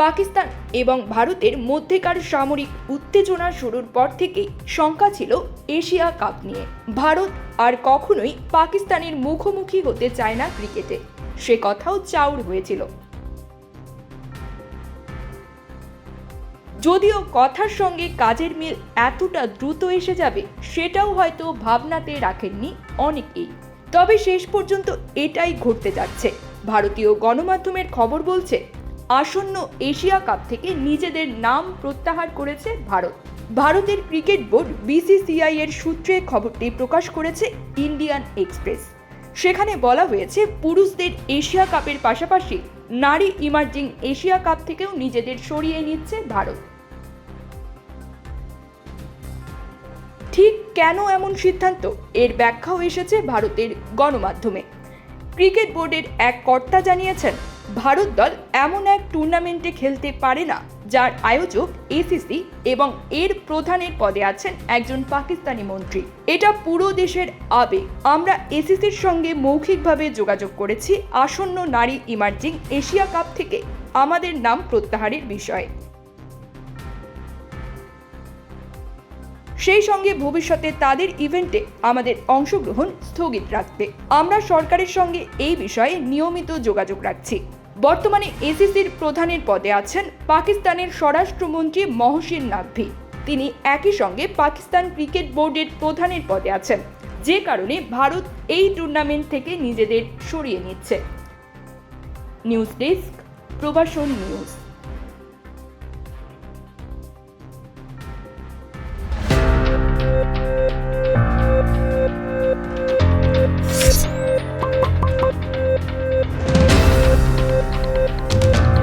পাকিস্তান এবং ভারতের মধ্যেকার সামরিক উত্তেজনা শুরুর পর থেকেই শঙ্কা ছিল এশিয়া কাপ নিয়ে। ভারত আর কখনোই পাকিস্তানের মুখোমুখি হতে চায় না ক্রিকেটে, সে কথাও চাউর হয়েছিল। যদিও কথার সঙ্গে কাজের মিল এতটা দ্রুত এসে যাবে সেটাও হয়তো ভাবনাতে রাখেননি অনেকেই। তবে শেষ পর্যন্ত এটাই ঘটতে যাচ্ছে। ভারতীয় গণমাধ্যমের খবর বলছে, আসন্ন এশিয়া কাপ থেকে নিজেদের নাম প্রত্যাহার করেছে ভারত। ভারতের ক্রিকেট বোর্ড বিসিসিআই এর সূত্রে খবরটি প্রকাশ করেছে ইন্ডিয়ান এক্সপ্রেস। সেখানে বলা হয়েছে, পুরুষদের এশিয়া কাপের পাশাপাশি নারী ইমার্জিং এশিয়া কাপ থেকেও নিজেদের সরিয়ে নিচ্ছে ভারত। ঠিক কেন এমন সিদ্ধান্ত, এর ব্যাখ্যাও এসেছে ভারতের গণমাধ্যমে। ক্রিকেট বোর্ডের এক কর্তা জানিয়েছেন, ভারত দল এমন এক টুর্নামেন্টে খেলতে পারে না যার আয়োজক এসিসি এবং এর প্রধানের পদে আছেন একজন পাকিস্তানি মন্ত্রী। এটা পুরো দেশের আবেগ। আমরা এসিসির সঙ্গে মৌখিকভাবে যোগাযোগ করেছি আসন্ন নারী ইমার্জিং এশিয়া কাপ থেকে আমাদের নাম প্রত্যাহারের বিষয়ে, সেই সঙ্গে ভবিষ্যতে তাদের ইভেন্টে আমাদের অংশগ্রহণ স্থগিত রাখতে আমরা সরকারের সঙ্গে এই বিষয়ে নিয়মিত যোগাযোগ রাখছি। বর্তমানে এসিসির প্রধানের পদে আছেন পাকিস্তানের স্বরাষ্ট্রমন্ত্রী মহসিন নাকভি। তিনি একই সঙ্গে পাকিস্তান ক্রিকেট বোর্ডের প্রধানের পদে আছেন, যে কারণে ভারত এই টুর্নামেন্ট থেকে নিজেদের সরিয়ে নিচ্ছে। News desk, Probashon news.